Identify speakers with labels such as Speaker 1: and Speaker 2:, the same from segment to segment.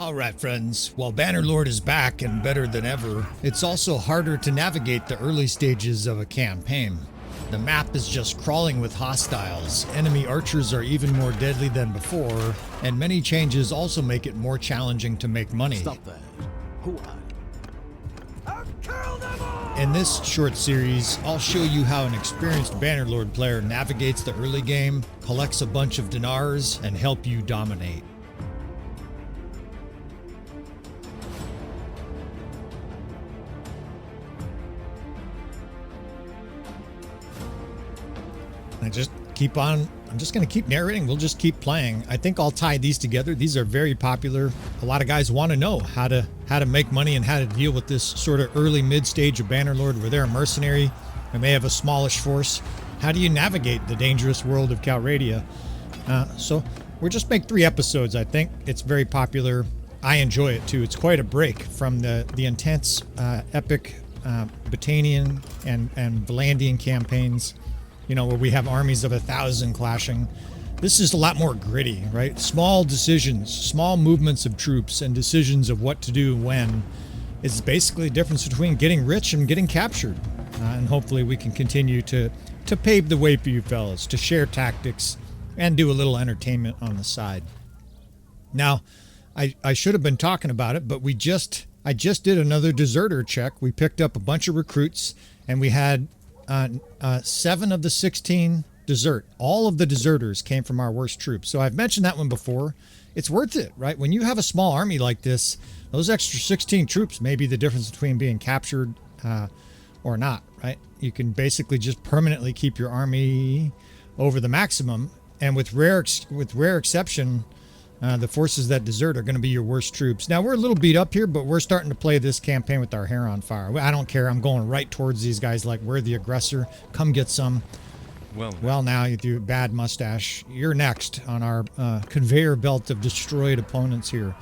Speaker 1: Alright friends, while Bannerlord is back and better than ever, it's also harder to navigate the early stages of a campaign. The map is just crawling with hostiles, enemy archers are even more deadly than before, and many changes also make it more challenging to make money.
Speaker 2: Stop that. Who
Speaker 1: In this short series, I'll show you how an experienced Bannerlord player navigates the early game, collects a bunch of dinars, and help you dominate. I'm just going to keep narrating. We'll just keep playing. I think I'll tie these together. These are very popular. A lot of guys want to know how to make money and how to deal with this sort of early mid stage of Bannerlord where they're a mercenary and they have a smallish force. How do you navigate the dangerous world of Calradia? So we'll just make 3 episodes, I think. It's very popular. I enjoy it too. It's quite a break from the intense epic Botanian and Valandian campaigns, you know, where we have armies of 1,000 clashing. This is a lot more gritty, right? Small decisions, small movements of troops and decisions of what to do when is basically the difference between getting rich and getting captured. And hopefully we can continue to pave the way for you fellas, to share tactics and do a little entertainment on the side. Now, I should have been talking about it, but I just did another deserter check. We picked up a bunch of recruits and we had 7 of the 16 desert. All of the deserters came from our worst troops. So I've mentioned that one before. It's worth it, right? When you have a small army like this, those extra 16 troops may be the difference between being captured or not, right? You can basically just permanently keep your army over the maximum. And with rare exception, the forces that desert are going to be your worst troops. Now, we're a little beat up here, but we're starting to play this campaign with our hair on fire. I don't care. I'm going right towards these guys like we're the aggressor. Come get some. Well, now you do bad mustache. You're next on our conveyor belt of destroyed opponents here.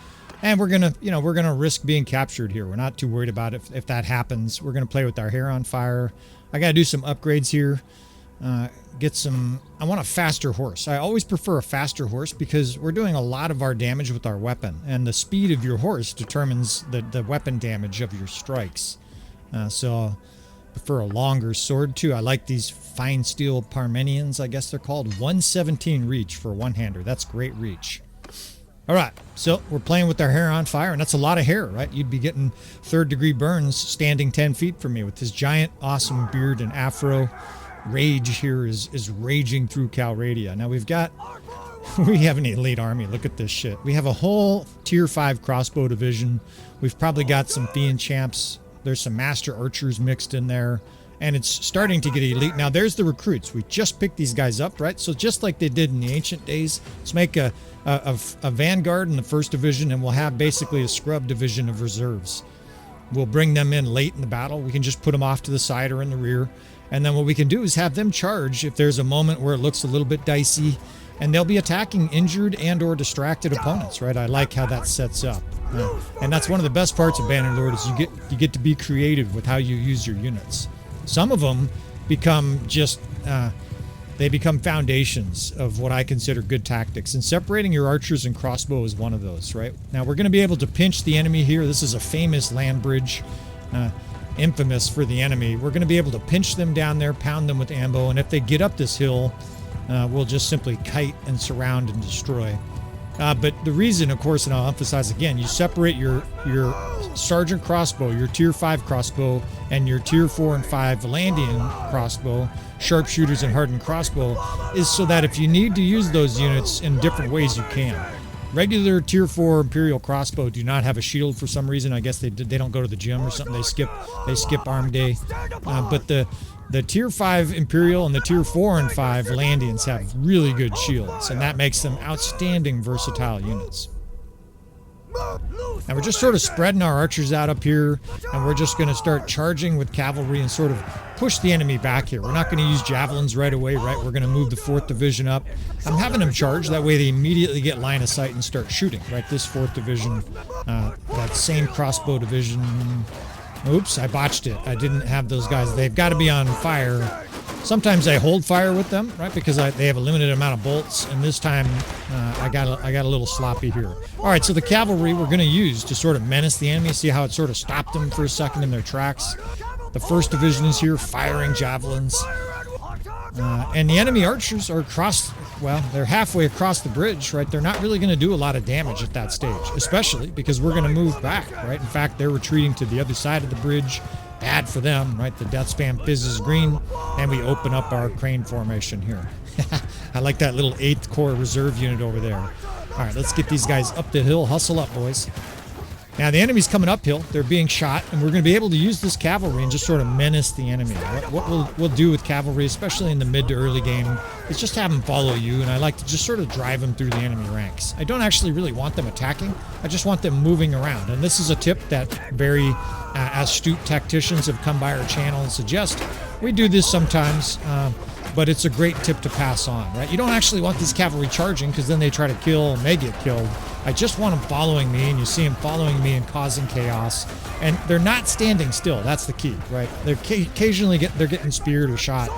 Speaker 1: And we're going to risk being captured here. We're not too worried about it if that happens. We're going to play with our hair on fire. I got to do some upgrades here. I want a faster horse. I always prefer a faster horse because we're doing a lot of our damage with our weapon, and the speed of your horse determines the weapon damage of your strikes. So I prefer a longer sword too. I like these fine steel Parmenians, I guess they're called. 117 reach for a one-hander. That's great reach. All right, so we're playing with our hair on fire, and that's a lot of hair, right? You'd be getting third-degree burns standing 10 feet from me with this giant, awesome beard and afro. Rage here is raging through Calradia. Now we have an elite army. Look at this shit. We have a whole tier 5 crossbow division. We've probably got some Fiend champs. There's some master archers mixed in there, and it's starting to get elite. Now there's the recruits. We just picked these guys up, right? So just like they did in the ancient days, let's make a vanguard in the 1st division, and we'll have basically a scrub division of reserves. We'll bring them in late in the battle. We can just put them off to the side or in the rear. And then what we can do is have them charge if there's a moment where it looks a little bit dicey, and they'll be attacking injured and or distracted opponents, right? I like how that sets up. And that's one of the best parts of Bannerlord is you get to be creative with how you use your units. Some of them become just they become foundations of what I consider good tactics, and separating your archers and crossbow is one of those, right? Now we're going to be able to pinch the enemy here. This is a famous land bridge. Infamous for the enemy. We're going to be able to pinch them down there, pound them with ambo, and if they get up this hill, we'll just simply kite and surround and destroy. But the reason, of course, and I'll emphasize again, you separate your sergeant crossbow, your tier 5 crossbow, and your tier 4 and 5 Valandian crossbow, sharpshooters and hardened crossbow, is so that if you need to use those units in different ways, you can. Regular tier 4 Imperial crossbow do not have a shield for some reason. I guess they don't go to the gym or something. They skip arm day. But the tier 5 Imperial and the tier 4 and 5 Valandians have really good shields, and that makes them outstanding versatile units. And we're just sort of spreading our archers out up here, and we're just going to start charging with cavalry and sort of push the enemy back here. We're not going to use javelins right away, right? We're going to move the 4th division up. I'm having them charge. That way they immediately get line of sight and start shooting, right? This 4th division, that same crossbow division. Oops, I botched it. I didn't have those guys. They've got to be on fire Sometimes I hold fire with them, right, because they have a limited amount of bolts, and this time I got a little sloppy here. All right, so the cavalry we're going to use to sort of menace the enemy, see how it sort of stopped them for a second in their tracks. The 1st Division is here firing javelins. And the enemy archers are across, well, they're halfway across the bridge, right? They're not really going to do a lot of damage at that stage, especially because we're going to move back, right? In fact, they're retreating to the other side of the bridge. Bad for them, right? The death spam fizzes green, and we open up our crane formation here. I like that little 8th Corps reserve unit over there. All right, let's get these guys up the hill. Hustle up, boys. Now, the enemy's coming uphill. They're being shot, and we're going to be able to use this cavalry and just sort of menace the enemy. What we'll do with cavalry, especially in the mid to early game, is just have them follow you, and I like to just sort of drive them through the enemy ranks. I don't actually really want them attacking. I just want them moving around, and this is a tip that very astute tacticians have come by our channel and suggest. We do this sometimes, but it's a great tip to pass on, right? You don't actually want these cavalry charging because then they try to kill and they get killed. I just want them following me, and you see them following me and causing chaos. And they're not standing still. That's the key, right? They're occasionally they're getting speared or shot,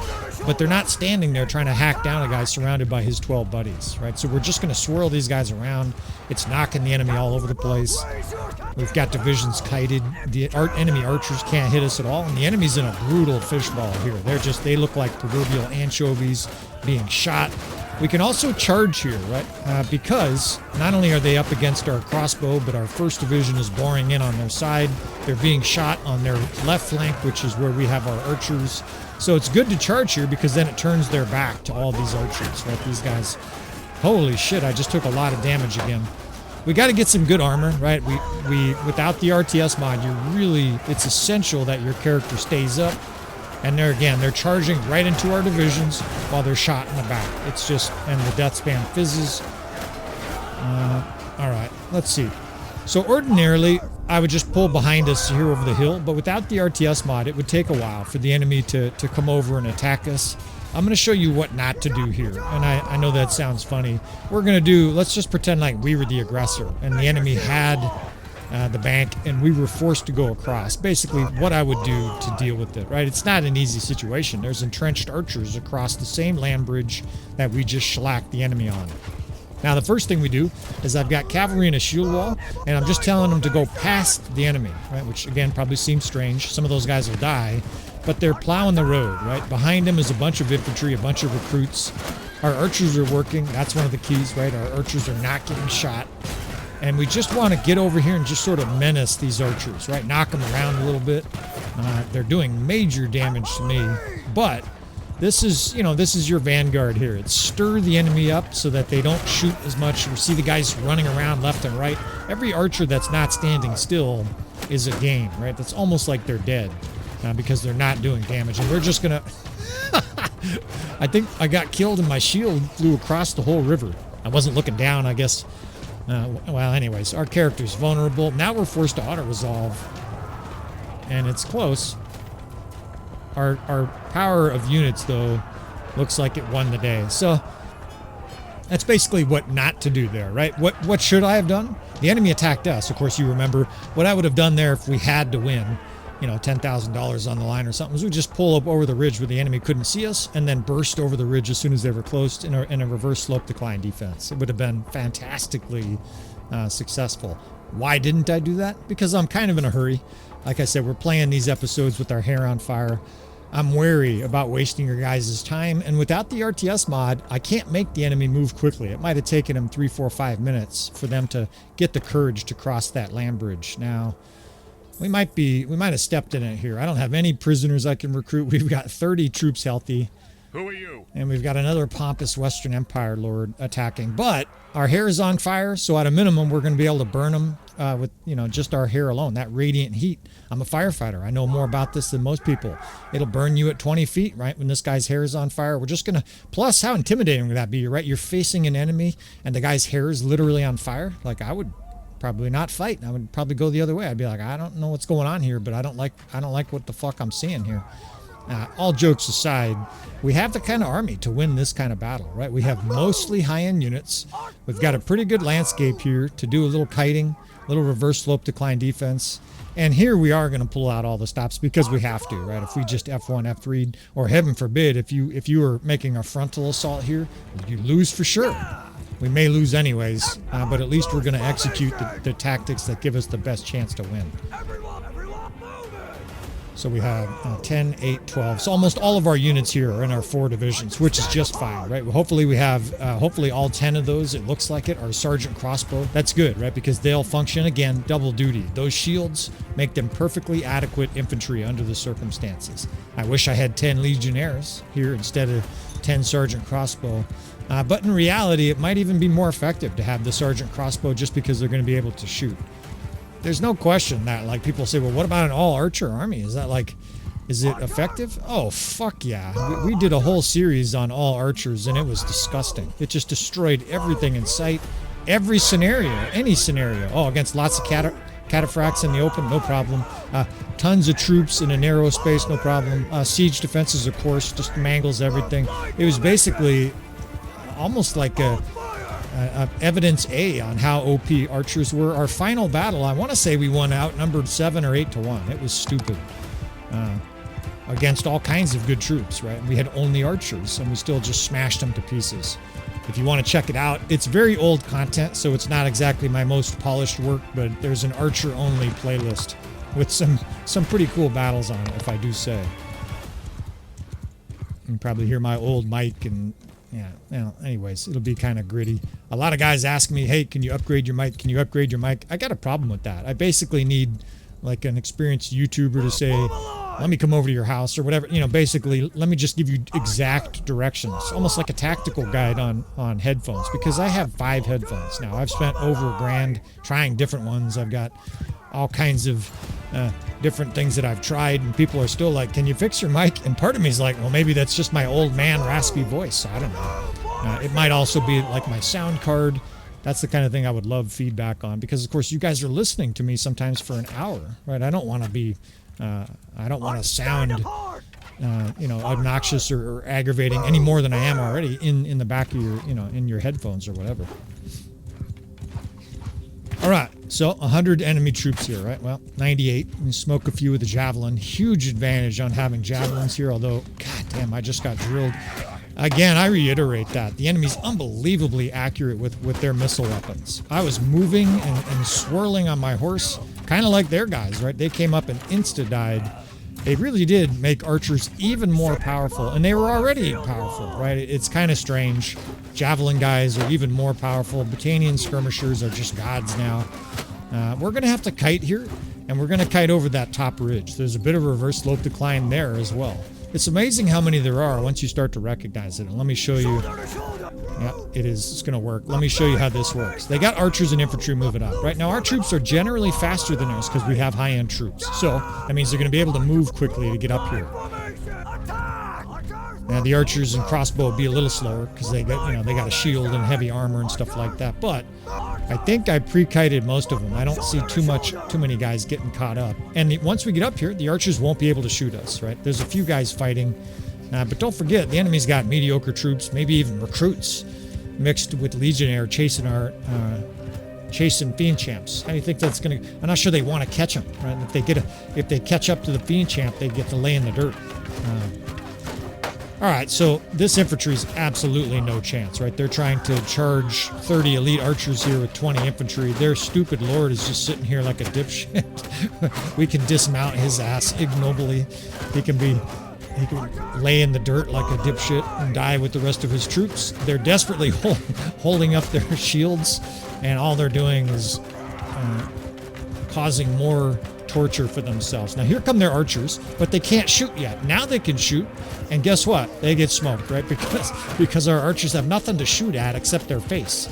Speaker 1: but they're not standing there trying to hack down a guy surrounded by his 12 buddies, right? So we're just going to swirl these guys around. It's knocking the enemy all over the place. We've got divisions kited. The enemy archers can't hit us at all, and the enemy's in a brutal fishbowl here. They look like proverbial anchovies being shot. We can also charge here, right? Because not only are they up against our crossbow, but our 1st Division is boring in on their side. They're being shot on their left flank, which is where we have our archers. So it's good to charge here because then it turns their back to all these archers, right? These guys, holy shit, I just took a lot of damage again. We got to get some good armor, right? We without the RTS mod, it's essential that your character stays up. And they're charging right into our divisions while they're shot in the back. It's just, and the death spam fizzes. All right, let's see. So ordinarily, I would just pull behind us here over the hill, but without the RTS mod, it would take a while for the enemy to come over and attack us. I'm going to show you what not to do here. And I know that sounds funny. Let's just pretend like we were the aggressor and the enemy had the bank, and we were forced to go across. Basically, what I would do to deal with it, right? It's not an easy situation. There's entrenched archers across the same land bridge that we just shellacked the enemy on. Now, the first thing we do is I've got cavalry in a shield wall, and I'm just telling them to go past the enemy, right? Which, again, probably seems strange. Some of those guys will die, but they're plowing the road, right? Behind them is a bunch of infantry, a bunch of recruits. Our archers are working. That's one of the keys, right? Our archers are not getting shot. And we just want to get over here and just sort of menace these archers, right? Knock them around a little bit. They're doing major damage to me. But this is your vanguard here. It's stir the enemy up so that they don't shoot as much. We see the guys running around left and right. Every archer that's not standing still is a game, right? That's almost like they're dead because they're not doing damage. And we're just going to... I think I got killed and my shield flew across the whole river. I wasn't looking down, I guess. Well, anyways, our character's vulnerable. Now we're forced to auto-resolve. And it's close. Our power of units, though, looks like it won the day. So that's basically what not to do there, right? What should I have done? The enemy attacked us. Of course, you remember what I would have done there if we had to win. $10,000 on the line or something, is we just pull up over the ridge where the enemy couldn't see us and then burst over the ridge as soon as they were close in a reverse slope decline defense. It would have been fantastically successful. Why didn't I do that? Because I'm kind of in a hurry. Like I said, we're playing these episodes with our hair on fire. I'm wary about wasting your guys' time, and without the RTS mod, I can't make the enemy move quickly. It might have taken them 3, 4, 5 minutes for them to get the courage to cross that land bridge. Now, we might have stepped in it here. I don't have any prisoners I can recruit. We've got 30 troops healthy.
Speaker 2: Who are you?
Speaker 1: And we've got another pompous Western Empire lord attacking. But our hair is on fire, so at a minimum, we're going to be able to burn them with, just our hair alone, that radiant heat. I'm a firefighter. I know more about this than most people. It'll burn you at 20 feet, right, when this guy's hair is on fire. We're just going to... Plus, how intimidating would that be, right? You're facing an enemy, and the guy's hair is literally on fire. Like, I would probably not fight. I would probably go the other way. I'd be like, I don't know what's going on here, but I don't like what the fuck I'm seeing here. All jokes aside, we have the kind of army to win this kind of battle, right? We have mostly high-end units. We've got a pretty good landscape here to do a little kiting, a Little reverse slope decline defense. And here we are going to pull out all the stops because we have to, right? If we just F1, F3, or heaven forbid, if you are making a frontal assault here, you lose for sure. We may lose anyways, but at least we're going to execute the tactics that give us the best chance to win. So we have 10, 8, 12. So almost all of our units here are in our 4 divisions, which is just fine, right? Hopefully we have, hopefully all 10 of those, it looks like it, are Sergeant Crossbow. That's good, right? Because they'll function, again, double duty. Those shields make them perfectly adequate infantry under the circumstances. I wish I had 10 Legionnaires here instead of 10 Sergeant Crossbow. But in reality, it might even be more effective to have the Sergeant Crossbow just because they're going to be able to shoot. There's no question that, like, people say, well, what about an all-archer army? Is that, like, is it effective? Oh, fuck yeah. We did a whole series on all archers, and it was disgusting. It just destroyed everything in sight. Every scenario, any scenario. Oh, against lots of cataphracts in the open, no problem. Tons of troops in a narrow space, no problem. Siege defenses, of course, just mangles everything. It was basically almost like a evidence A on how OP archers were. Our final battle, I want to say we won outnumbered 7 or 8 to 1. It was stupid. Against all kinds of good troops, right? We had only archers, and we still just smashed them to pieces. If you want to check it out, it's very old content, so it's not exactly my most polished work, but there's an archer-only playlist with some pretty cool battles on it, if I do say. You can probably hear my old mic and yeah, well, anyways, it'll be kind of gritty. A lot of guys ask me, hey, can you upgrade your mic? Can you upgrade your mic? I got a problem with that. I basically need like an experienced YouTuber to say, let me come over to your house or whatever. You know, basically, let me just give you exact directions. Almost like a tactical guide on headphones, because I have 5 headphones now. I've spent over $1,000 trying different ones. I've got all kinds of different things that I've tried, and people are still like, can you fix your mic? And part of me is like, well, maybe that's just my old man raspy voice. I don't know. It might also be like my sound card. That's the kind of thing I would love feedback on, because of course you guys are listening to me sometimes for an hour, right? I don't want to be, I don't want to sound, you know, obnoxious or aggravating any more than I am already in the back of your, you know, in your headphones or whatever. All right, so 100 enemy troops here, right? Well, 98. We smoke a few with the javelin. Huge advantage on having javelins here, although, god damn, I just got drilled. Again, I reiterate that. The enemy's unbelievably accurate with their missile weapons. I was moving and swirling on my horse, kind of like their guys, right? They came up and insta-died. They really did make archers even more powerful, and they were already powerful, right? It's kind of strange. Javelin guys are even more powerful. Battanian skirmishers are just gods now. We're going to have to kite here, and we're going to kite over that top ridge. There's a bit of a reverse slope decline there as well. It's amazing how many there are once you start to recognize it. And let me show you. Yeah, it is. It's going to work. Let me show you how this works. They got archers and infantry moving up. Right now, our troops are generally faster than us because we have high-end troops. So that means they're going to be able to move quickly to get up here. Now, the archers and crossbow will be a little slower because they got, you know, they got a shield and heavy armor and stuff like that. But I think I pre-kited most of them. I don't see too many guys getting caught up. And once we get up here, the archers won't be able to shoot us, right? There's a few guys fighting. But don't forget, the enemy's got mediocre troops, maybe even recruits, mixed with legionnaire chasing our chasing fiend champs. How do you think that's gonna? I'm not sure they want to catch them, right? If they catch up to the fiend champ, they get to lay in the dirt. All right, so this infantry's absolutely no chance, right? They're trying to charge 30 elite archers here with 20 infantry. Their stupid lord is just sitting here like a dipshit. We can dismount his ass ignobly. He can lay in the dirt like a dipshit and die with the rest of his troops. They're desperately holding up their shields, and all they're doing is causing more torture for themselves. Now here come their archers, but they can't shoot yet. Now they can shoot, and guess what? They get smoked, right? Because our archers have nothing to shoot at except their face.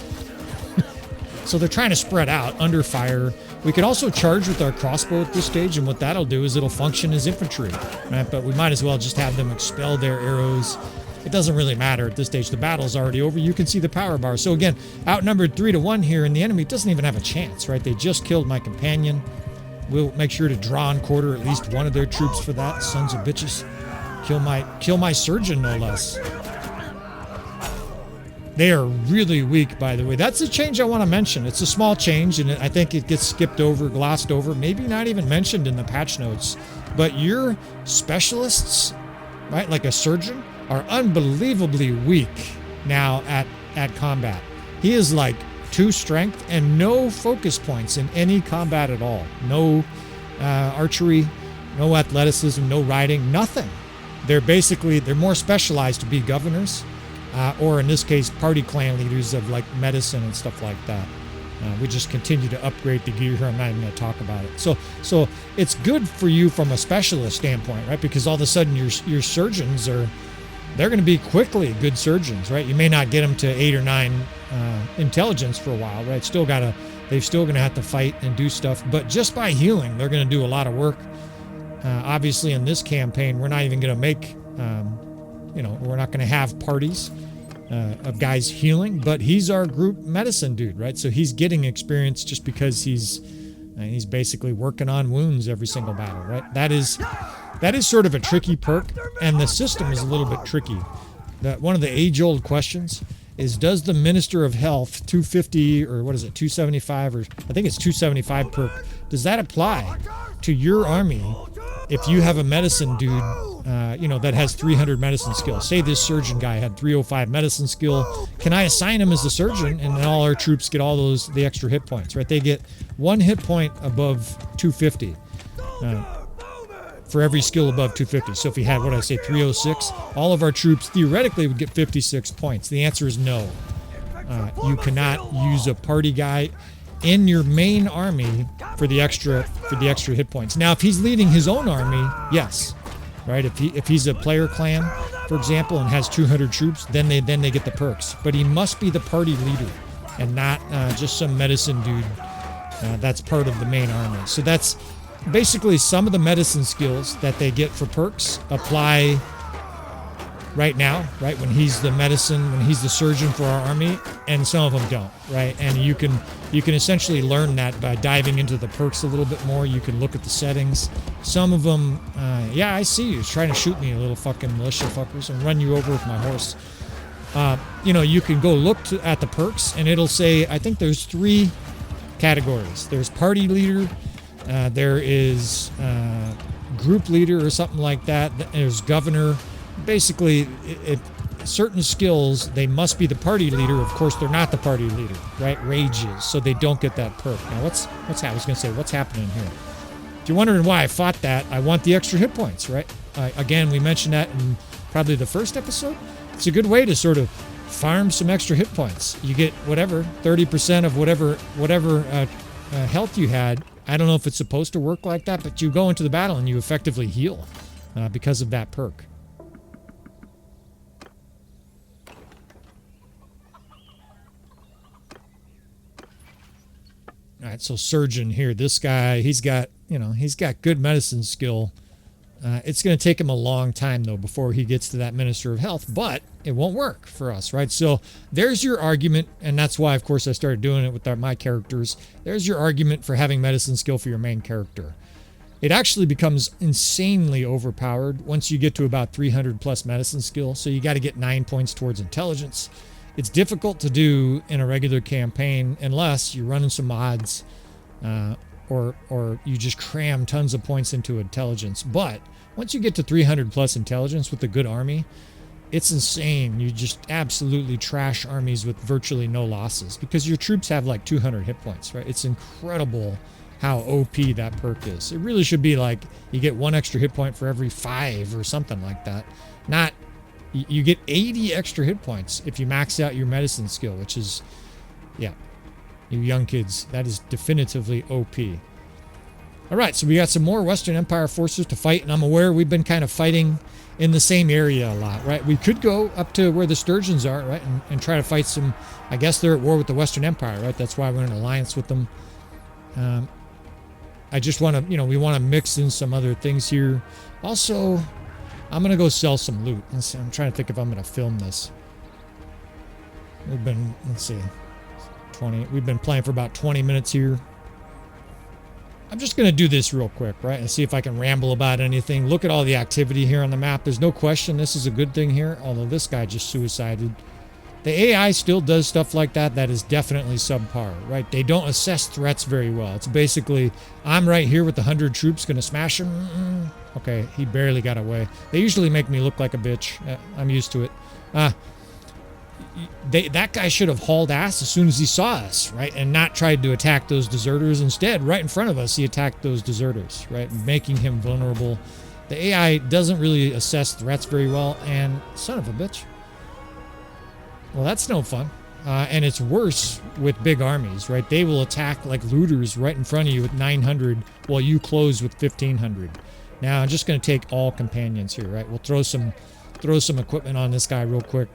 Speaker 1: So they're trying to spread out under fire. We could also charge with our crossbow at this stage, and what that'll do is it'll function as infantry, right? But we might as well just have them expel their arrows. It doesn't really matter at this stage. The battle's already over. You can see the power bar. So again, outnumbered 3 to 1 here, and the enemy doesn't even have a chance, right? They just killed my companion. We'll make sure to draw and quarter at least one of their troops for that. Sons of bitches. Kill my surgeon, no less. They are really weak, by the way. That's a change I want to mention. It's a small change, and I think it gets skipped over, glossed over, maybe not even mentioned in the patch notes. But your specialists, right, like a surgeon, are unbelievably weak now at combat. He is like 2 strength and no focus points in any combat at all. No archery, no athleticism, no riding, nothing. They're more specialized to be governors, or in this case, party clan leaders of like medicine and stuff like that. We just continue to upgrade the gear here. I'm not even going to talk about it. So it's good for you from a specialist standpoint, right? Because all of a sudden your surgeons they're going to be quickly good surgeons, right? You may not get them to 8 or 9 intelligence for a while, right? They're still going to have to fight and do stuff, but just by healing, they're going to do a lot of work. Obviously, in this campaign, we're not even going to make, we're not going to have parties of guys healing, but he's our group medicine dude, right? So he's getting experience just because he's basically working on wounds every single battle, right? That is sort of a tricky perk, and the system is a little bit tricky. One of the age-old questions is, does the Minister of Health 250 or what is it, 275, or I think it's 275 perk, does that apply to your army if you have a medicine dude, that has 300 medicine skill? Say this surgeon guy had 305 medicine skill. Can I assign him as the surgeon, and then all our troops get all the extra hit points, right? They get 1 hit point above 250. For every skill above 250. So if he had, 306, all of our troops theoretically would get 56 points. The answer is no. You cannot use a party guy in your main army for the extra hit points. Now, if he's leading his own army, yes, right? If he's a player clan, for example, and has 200 troops, then they get the perks. But he must be the party leader and not just some medicine dude that's part of the main army. So that's basically some of the medicine skills that they get for perks apply right now, right? When he's the surgeon for our army, and some of them don't, right? And you can essentially learn that by diving into the perks a little bit more. You can look at the settings. Some of them, I see you trying to shoot me, you little fucking militia fuckers, and run you over with my horse. You can go look at the perks, and it'll say, I think there's 3 categories. There's party leader, there is group leader or something like that. There's governor. Basically, certain skills, they must be the party leader. Of course, they're not the party leader, right? Rages, so they don't get that perk. Now, what's happening here? If you're wondering why I fought that, I want the extra hit points, right? Again, we mentioned that in probably the first episode. It's a good way to sort of farm some extra hit points. You get 30% of whatever health you had. I don't know if it's supposed to work like that, but you go into the battle and you effectively heal because of that perk. All right, so surgeon here, this guy, he's got good medicine skill. It's going to take him a long time, though, before he gets to that Minister of Health, but it won't work for us, right? So there's your argument, and that's why, of course, I started doing it with my characters. There's your argument for having medicine skill for your main character. It actually becomes insanely overpowered once you get to about 300 plus medicine skill, so you got to get 9 points towards intelligence. It's difficult to do in a regular campaign unless you're running some mods, or you just cram tons of points into intelligence. But once you get to 300 plus intelligence with a good army, it's insane. You just absolutely trash armies with virtually no losses because your troops have like 200 hit points, right? It's incredible how OP that perk is. It really should be like you get 1 extra hit point for every 5 or something like that. Not, you get 80 extra hit points if you max out your medicine skill, which is, yeah, you young kids, that is definitively OP. All right, so we got some more Western Empire forces to fight, and I'm aware we've been kind of fighting in the same area a lot, right? We could go up to where the Sturgeons are, right, and try to fight some. I guess they're at war with the Western Empire, right? That's why we're in alliance with them. I just want to, we want to mix in some other things here. Also, I'm going to go sell some loot. I'm trying to think if I'm going to film this. We've been, we've been playing for about 20 minutes here. I'm just going to do this real quick, right? And see if I can ramble about anything. Look at all the activity here on the map. There's no question this is a good thing here, although this guy just suicided. The AI still does stuff like that. That is definitely subpar, right? They don't assess threats very well. It's basically, I'm right here with the 100 troops, going to smash him. Okay, he barely got away. They usually make me look like a bitch. I'm used to it. That guy should have hauled ass as soon as he saw us, right? And not tried to attack those deserters. Instead, right in front of us, he attacked those deserters, right? Making him vulnerable. The AI doesn't really assess threats very well, and son of a bitch. Well, that's no fun. And it's worse with big armies, right? They will attack like looters right in front of you with 900 while you close with 1,500. Now, I'm just going to take all companions here, right? We'll throw some equipment on this guy real quick.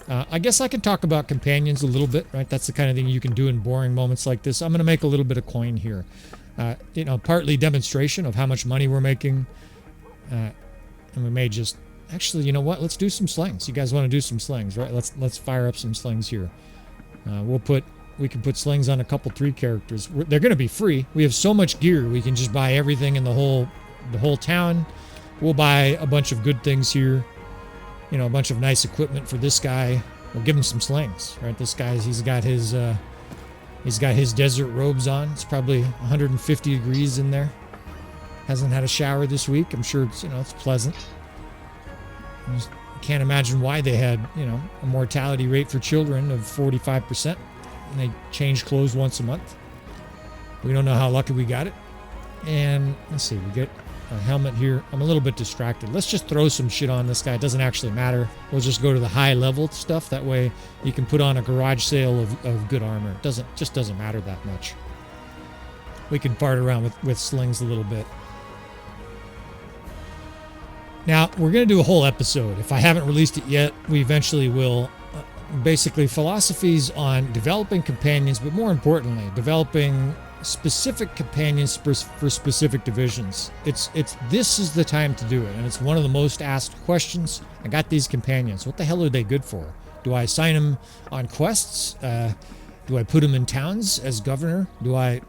Speaker 1: I guess I can talk about companions a little bit, right? That's the kind of thing you can do in boring moments like this. I'm going to make a little bit of coin here. Partly demonstration of how much money we're making. And we may just... Actually, you know what? Let's do some slings. You guys want to do some slings, right? Let's fire up some slings here. We can put slings on a couple 3 characters. They're going to be free. We have so much gear. We can just buy everything in the whole town. We'll buy a bunch of good things here. You know, a bunch of nice equipment for this guy. We'll give him some slings, right? This guy, he's got his desert robes on. It's probably 150 degrees in there. Hasn't had a shower this week. I'm sure it's pleasant. I just can't imagine why they had, a mortality rate for children of 45%. And they change clothes once a month. We don't know how lucky we got it. And let's see, we get a helmet here. I'm a little bit distracted. Let's just throw some shit on this guy. It doesn't actually matter. We'll just go to the high level stuff. That way you can put on a garage sale of good armor. It just doesn't matter that much. We can fart around with slings a little bit. Now, we're going to do a whole episode. If I haven't released it yet, we eventually will. Basically, philosophies on developing companions, but more importantly, developing specific companions for specific divisions. This is the time to do it, and it's one of the most asked questions. I got these companions. What the hell are they good for? Do I assign them on quests? Do I put them in towns as governor? Do I,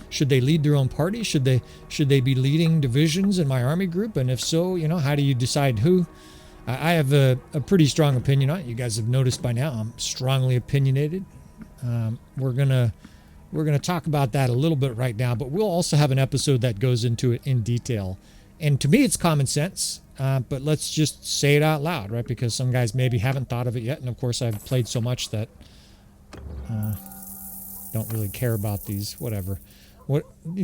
Speaker 1: should they lead their own party? Should they be leading divisions in my army group? And if so, how do you decide who? I have a pretty strong opinion on it. You guys have noticed by now I'm strongly opinionated. We're gonna talk about that a little bit right now, but we'll also have an episode that goes into it in detail. And to me, it's common sense. But let's just say it out loud, right? Because some guys maybe haven't thought of it yet, and of course I've played so much that don't really care about these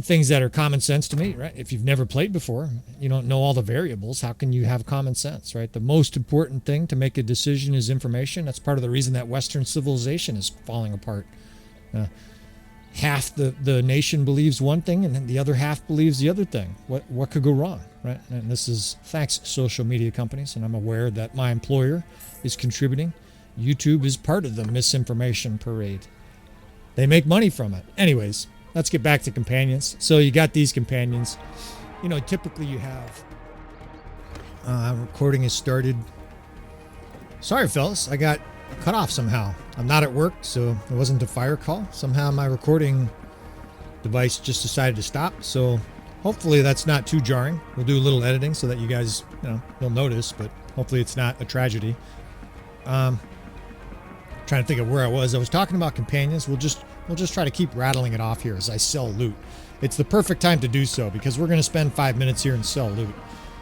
Speaker 1: things that are common sense to me, right? If you've never played before, you don't know all the variables, how can you have common sense, right? The most important thing to make a decision is information. That's part of the reason that Western civilization is falling apart. Half the nation believes one thing and then the other half believes the other thing. What could go wrong, right? And this is thanks social media companies, and I'm aware that my employer is contributing. YouTube is part of the misinformation parade. They make money from it. Anyways, let's get back to companions. So you got these companions. Typically you have... recording has started. Sorry, fellas. I got cut off somehow. I'm not at work, so it wasn't a fire call. Somehow my recording device just decided to stop. So hopefully that's not too jarring. We'll do a little editing so that you guys, you'll notice, but hopefully it's not a tragedy. Trying to think of where I was. I was talking about companions. We'll just try to keep rattling it off here as I sell loot. It's the perfect time to do so because we're going to spend 5 minutes here and sell loot.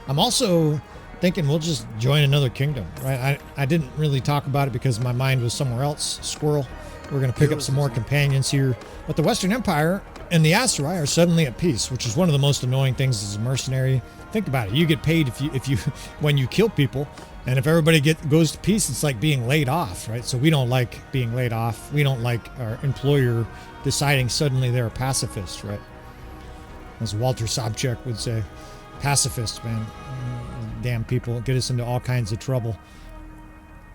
Speaker 1: I'm also thinking we'll just join another kingdom, right? I didn't really talk about it because my mind was somewhere else. Squirrel. We're going to pick up some more companions here. But the Western Empire and the Aserai are suddenly at peace, which is one of the most annoying things as a mercenary. Think about it. You get paid if you when you kill people. And if everybody goes to peace, it's like being laid off, right? So we don't like being laid off. We don't like our employer deciding suddenly they're a pacifist, right? As Walter Sobchak would say, pacifist, man. Damn people get us into all kinds of trouble.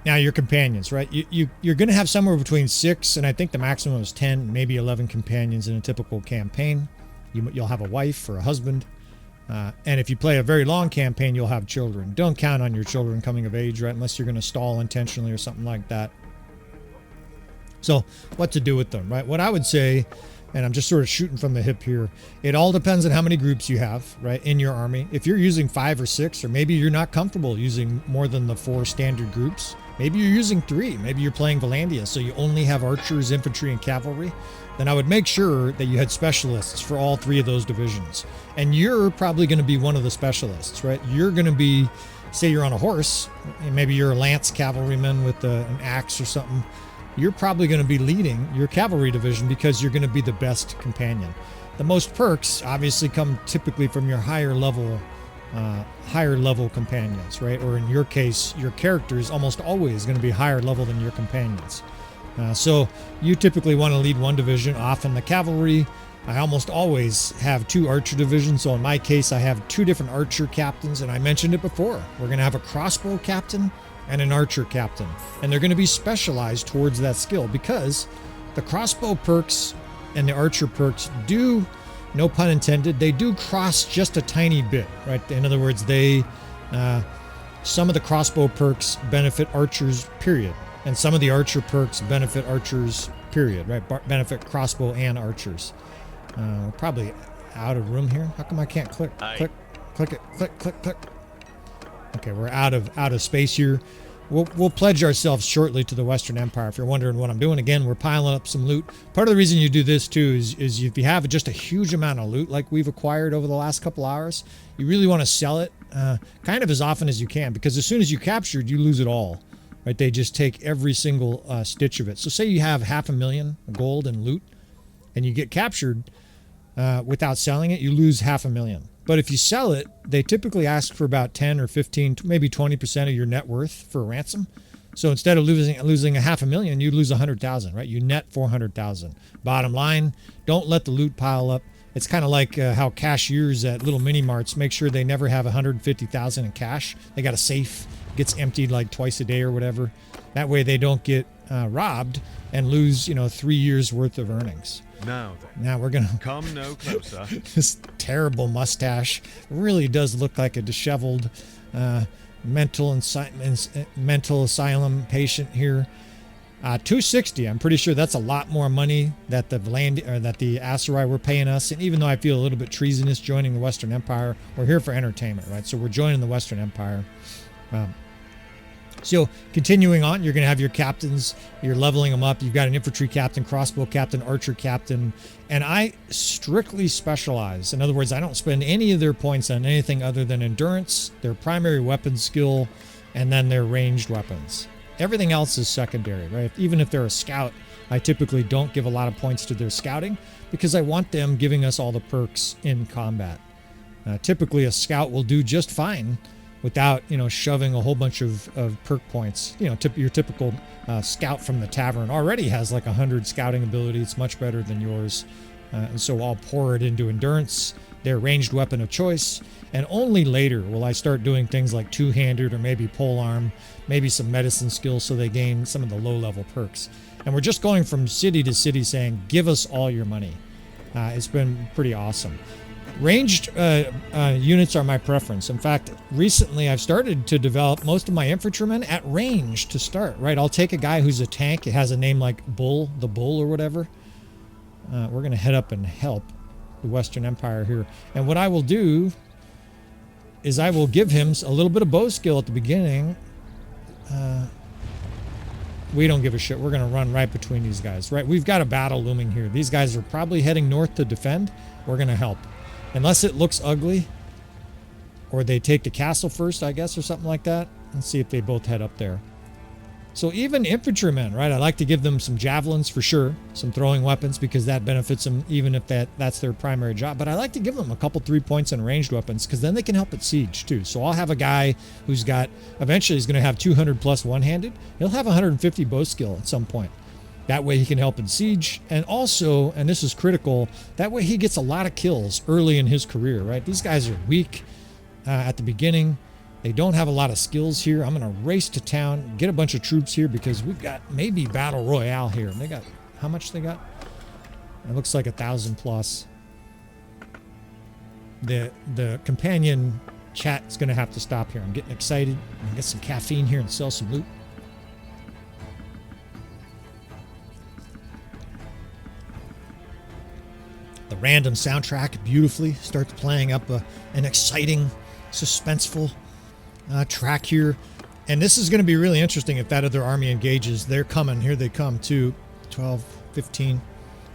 Speaker 1: Now, your companions, right? You're going to have somewhere between 6 and I think the maximum is 10, maybe 11 companions in a typical campaign. You'll have a wife or a husband. And if you play a very long campaign, you'll have children. Don't count on your children coming of age, right? Unless you're going to stall intentionally or something like that. So what to do with them, right? What I would say, and I'm just sort of shooting from the hip here, it all depends on how many groups you have, right, in your army. If you're using 5 or 6, or maybe you're not comfortable using more than the 4 standard groups, maybe you're using 3, maybe you're playing Valandia, so you only have archers, infantry, and cavalry, then I would make sure that you had specialists for all 3 of those divisions. And you're probably going to be one of the specialists, right? You're going to be, say you're on a horse, and maybe you're a lance cavalryman with an axe or something. You're probably going to be leading your cavalry division because you're going to be the best companion. The most perks obviously come typically from your higher level companions, right? Or in your case, your character is almost always going to be higher level than your companions. So you typically want to lead one division, often the cavalry. I almost always have 2 archer divisions. So in my case, I have 2 different archer captains, and I mentioned it before. We're going to have a crossbow captain and an archer captain, and they're going to be specialized towards that skill, because the crossbow perks and the archer perks do, no pun intended, they do cross just a tiny bit, right? In other words, some of the crossbow perks benefit archers, period. And some of the archer perks benefit archers, period, right? Benefit crossbow and archers. We're probably out of room here. How come I can't click it? Click. Okay, we're out of space here. We'll pledge ourselves shortly to the Western Empire. If you're wondering what I'm doing, again, we're piling up some loot. Part of the reason you do this too is if you have just a huge amount of loot like we've acquired over the last couple hours, you really want to sell it kind of as often as you can, because as soon as you captured, you lose it all, right? They just take every single stitch of it. So say you have 500,000 gold in loot and you get captured without selling it, you lose 500,000. But if you sell it, they typically ask for about 10 or 15, maybe 20% of your net worth for a ransom. So instead of losing 500,000, you lose 100,000, right? You net 400,000. Bottom line, don't let the loot pile up. It's kind of like how cashiers at little mini marts make sure they never have 150,000 in cash. They got a safe, gets emptied like twice a day or whatever. That way they don't get robbed and lose, 3 years worth of earnings. Now we're gonna
Speaker 2: come no closer.
Speaker 1: This terrible mustache really does look like a disheveled mental asylum patient here. 260. I'm pretty sure that's a lot more money that the Aserai were paying us. And even though I feel a little bit treasonous joining the Western Empire, we're here for entertainment, right? So we're joining the Western Empire. So continuing on, you're going to have your captains, you're leveling them up. You've got an infantry captain, crossbow captain, archer captain, and I strictly specialize. In other words, I don't spend any of their points on anything other than endurance, their primary weapon skill, and then their ranged weapons. Everything else is secondary, right? Even if they're a scout, I typically don't give a lot of points to their scouting because I want them giving us all the perks in combat. Typically, a scout will do just fine without, shoving a whole bunch of perk points. Your typical scout from the tavern already has like 100 scouting ability. It's much better than yours. And so I'll pour it into endurance, their ranged weapon of choice. And only later will I start doing things like two-handed or maybe polearm, maybe some medicine skills so they gain some of the low-level perks. And we're just going from city to city saying, give us all your money. It's been pretty awesome. Ranged units are my preference. In fact, recently I've started to develop most of my infantrymen at range to start, right? I'll take a guy who's a tank. It has a name like the Bull or whatever. We're going to head up and help the Western Empire here. And what I will do is I will give him a little bit of bow skill at the beginning. We don't give a shit. We're going to run right between these guys, right? We've got a battle looming here. These guys are probably heading north to defend. We're going to help. Unless it looks ugly, or they take the castle first, I guess, or something like that. Let's see if they both head up there. So even infantrymen, right? I like to give them some javelins for sure, some throwing weapons, because that benefits them even if that's their primary job. But I like to give them a couple 3 points in ranged weapons, because then they can help at siege too. So I'll have a guy who's got, eventually he's going to have 200 plus one-handed. He'll have 150 bow skill at some point. That way he can help in siege. And also, and this is critical, that way he gets a lot of kills early in his career, right? These guys are weak at the beginning. They don't have a lot of skills here. I'm going to race to town, get a bunch of troops here because we've got maybe Battle Royale here. And they got, how much they got? It looks like 1,000 plus. The companion chat is going to have to stop here. I'm getting excited. I'm going to get some caffeine here and sell some loot. The random soundtrack beautifully starts playing up an exciting, suspenseful track here. And this is going to be really interesting if that other army engages. They're coming. Here they come, too. 12, 15.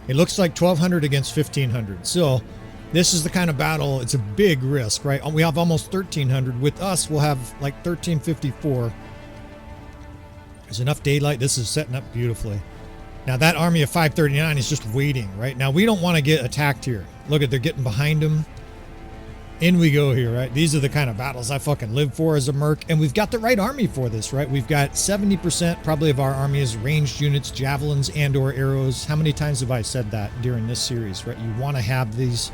Speaker 1: It looks like 1,200 against 1,500. So this is the kind of battle. It's a big risk, right? We have almost 1,300. With us, we'll have like 1,354. There's enough daylight. This is setting up beautifully. Now, that army of 539 is just waiting, right? Now, we don't want to get attacked here. Look at, they're getting behind them. In we go here, right? These are the kind of battles I fucking live for as a merc. And we've got the right army for this, right? We've got 70% probably of our army is ranged units, javelins, and or arrows. How many times have I said that during this series, right? You want to have these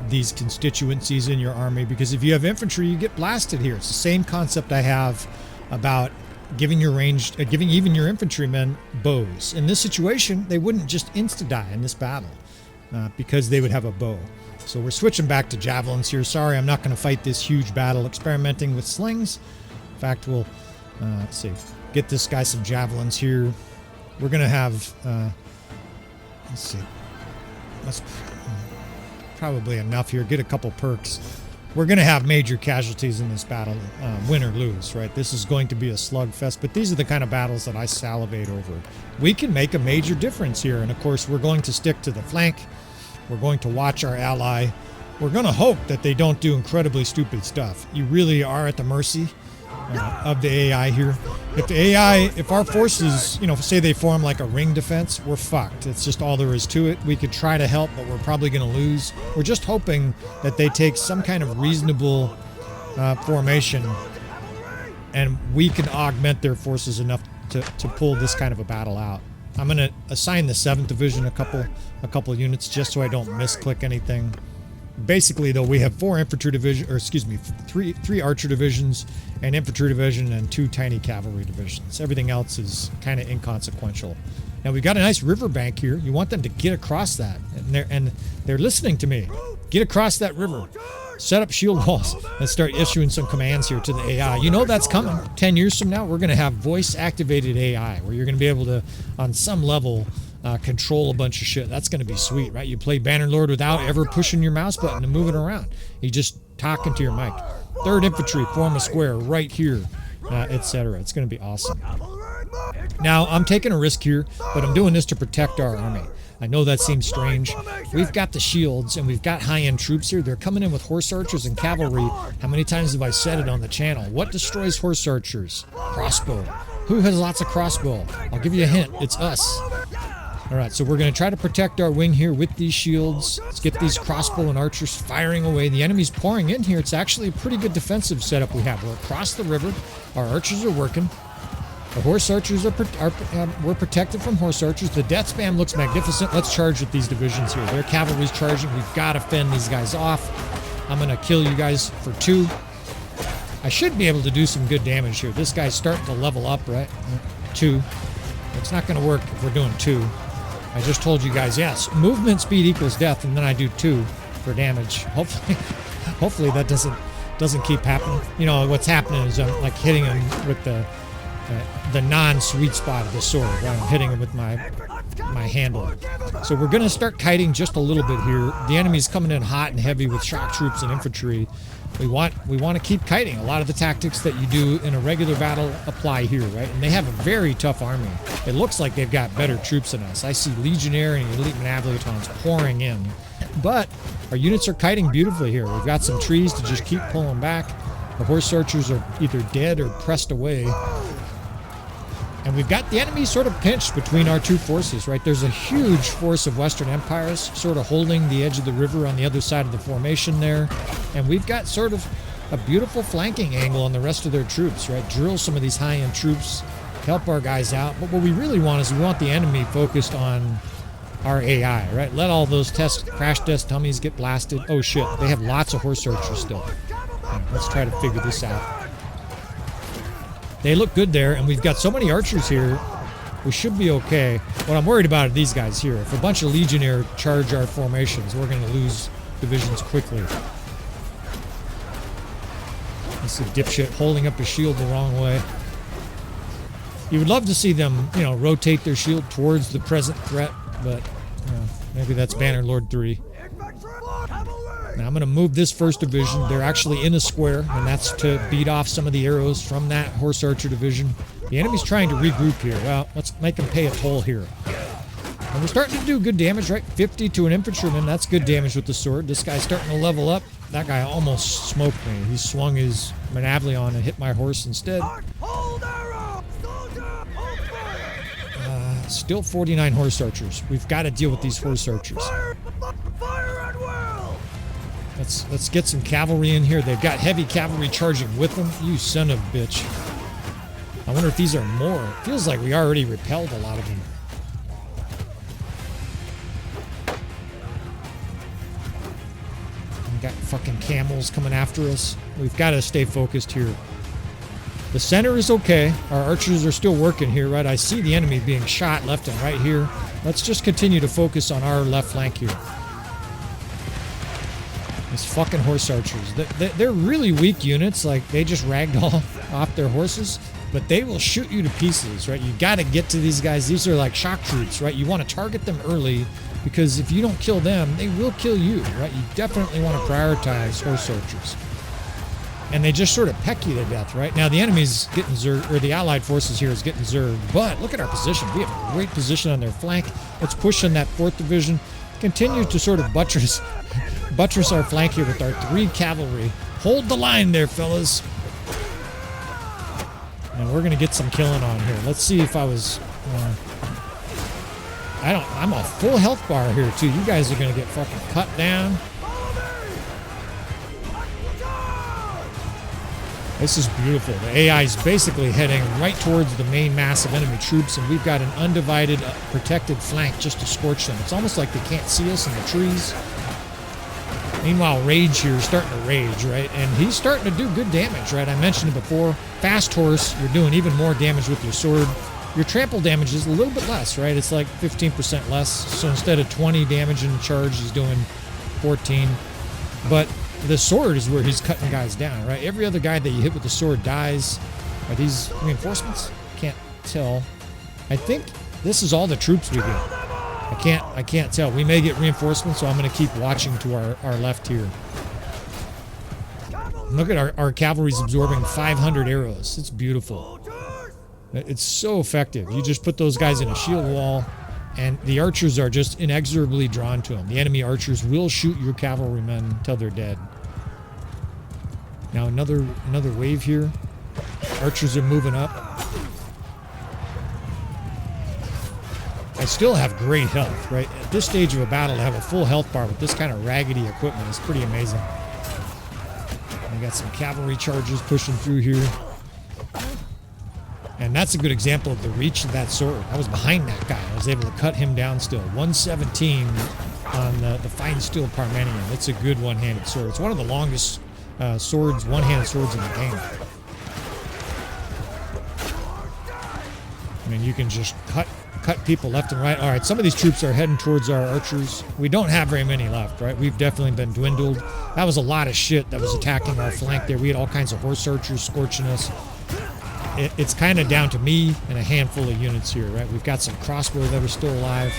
Speaker 1: constituencies in your army, because if you have infantry, you get blasted here. It's the same concept I have about giving your ranged, giving even your infantrymen bows. In this situation, they wouldn't just insta-die in this battle because they would have a bow. So we're switching back to javelins here. Sorry, I'm not going to fight this huge battle experimenting with slings. In fact, we'll, let's see, get this guy some javelins here. We're going to have, let's see, that's probably enough here. Get a couple perks. We're going to have major casualties in this battle, win or lose, right? This is going to be a slugfest, but these are the kind of battles that I salivate over. We can make a major difference here, and of course, we're going to stick to the flank. We're going to watch our ally. We're going to hope that they don't do incredibly stupid stuff. You really are at the mercy of the AI here. If the AI, if our forces, you know, say they form like a ring defense, we're fucked. It's just all there is to it. We could try to help, but we're probably going to lose. We're just hoping that they take some kind of reasonable formation, and we can augment their forces enough to pull this kind of a battle out. I'm going to assign the 7th Division a couple units just so I don't misclick anything. Basically, though, we have 4 infantry division, or excuse me, three archer divisions, an infantry division, and 2 tiny cavalry divisions. Everything else is kind of inconsequential. Now, we've got a nice riverbank here. You want them to get across that, and they're listening to me. Get across that river. Set up shield walls and start issuing some commands here to the AI. You know that's coming. 10 years from now, we're going to have voice-activated AI, where you're going to be able to, on some level, control a bunch of shit. That's going to be sweet, right? You play Bannerlord without ever pushing your mouse button and moving around. You just talking to your mic. 3rd Infantry, form a square right here, etc. It's going to be awesome. Now, I'm taking a risk here, but I'm doing this to protect our army. I know that seems strange. We've got the shields, and we've got high-end troops here. They're coming in with horse archers and cavalry. How many times have I said it on the channel? What destroys horse archers? Crossbow. Who has lots of crossbow? I'll give you a hint. It's us. All right, so we're going to try to protect our wing here with these shields. Let's get these crossbow and archers firing away. The enemy's pouring in here. It's actually a pretty good defensive setup we have. We're across the river. Our archers are working. The horse archers we're protected from horse archers. The death spam looks magnificent. Let's charge with these divisions here. Their cavalry's charging. We've got to fend these guys off. I'm going to kill you guys for 2. I should be able to do some good damage here. This guy's starting to level up, right? 2. It's not going to work if we're doing 2. I just told you guys, yes, movement speed equals death, and then I do 2 for damage. Hopefully that doesn't keep happening. You know, what's happening is I'm like hitting him with the non-sweet spot of the sword, right? I'm hitting him with my handle. So we're going to start kiting just a little bit here. The enemy's coming in hot and heavy with shock troops and infantry. We want to keep kiting. A lot of the tactics that you do in a regular battle apply here, right? And they have a very tough army. It looks like they've got better troops than us. I see Legionnaire and Elite Manavelitons pouring in. But our units are kiting beautifully here. We've got some trees to just keep pulling back. The horse archers are either dead or pressed away. And we've got the enemy sort of pinched between our 2 forces, right? There's a huge force of Western Empires sort of holding the edge of the river on the other side of the formation there. And we've got sort of a beautiful flanking angle on the rest of their troops, right? Drill some of these high-end troops, help our guys out. But what we really want is we want the enemy focused on our AI, right? Let all those crash test dummies get blasted. Oh shit, they have lots of horse archers still. Right, let's try to figure this out. They look good there, and we've got so many archers here, we should be okay. What I'm worried about are these guys here. If a bunch of Legionnaire charge our formations, we're going to lose divisions quickly. This is a dipshit holding up his shield the wrong way. You would love to see them, you know, rotate their shield towards the present threat, but maybe that's Bannerlord 3. Now I'm going to move this first division. They're actually in a square, and that's to beat off some of the arrows from that horse archer division. The enemy's trying to regroup here. Well, let's make them pay a toll here. And we're starting to do good damage, right? 50 to an infantryman. That's good damage with the sword. This guy's starting to level up. That guy almost smoked me. He swung his Avalon and hit my horse instead. Still 49 horse archers. We've got to deal with these horse archers. Let's get some cavalry in here. They've got heavy cavalry charging with them. You son of a bitch. I wonder if these are more. It feels like we already repelled a lot of them. We got fucking camels coming after us. We've got to stay focused here. The center is okay. Our archers are still working here, right? I see the enemy being shot left and right here. Let's just continue to focus on our left flank here. These fucking horse archers. They're really weak units. Like, they just ragdoll off their horses, but they will shoot you to pieces, right? You got to get to these guys. These are like shock troops, right? You want to target them early, because if you don't kill them, they will kill you, right? You definitely want to prioritize horse archers. And they just sort of peck you to death, right? Now, the enemy's getting zerged, or the allied forces here is getting zerged, but look at our position. We have a great position on their flank. Let's push in that 4th division. Continue to sort of buttress our flank here with our 3 cavalry. Hold the line there, fellas. And we're going to get some killing on here. Let's see if I was... I'm a full health bar here, too. You guys are going to get fucking cut down. This is beautiful. The AI is basically heading right towards the main mass of enemy troops, and we've got an undivided, protected flank just to scorch them. It's almost like they can't see us in the trees. Meanwhile, Rage here is starting to rage, right? And he's starting to do good damage, right? I mentioned it before. Fast horse, you're doing even more damage with your sword. Your trample damage is a little bit less, right? It's like 15% less. So instead of 20 damage in the charge, he's doing 14. But the sword is where he's cutting guys down, right? Every other guy that you hit with the sword dies. Are these reinforcements? Can't tell. I think this is all the troops we get. I can't tell. We may get reinforcements, so I'm going to keep watching to our left here. Look at our cavalry's absorbing 500 arrows. It's beautiful. It's so effective. You just put those guys in a shield wall, and the archers are just inexorably drawn to them. The enemy archers will shoot your cavalrymen until they're dead. Now another wave here. Archers are moving up. I still have great health, right? At this stage of a battle, to have a full health bar with this kind of raggedy equipment is pretty amazing. I got some cavalry charges pushing through here. And that's a good example of the reach of that sword. I was behind that guy. I was able to cut him down still. 117 on the fine steel Parmenion. It's a good one-handed sword. It's one of the longest one-handed swords in the game. I mean, you can just cut people left and right. All right, some of these troops are heading towards our archers. We don't have very many left, right? We've definitely been dwindled. That was a lot of shit that was attacking our flank there. We had all kinds of horse archers scorching us. It's kind of down to me and a handful of units here, right? We've got some crossbow that are still alive.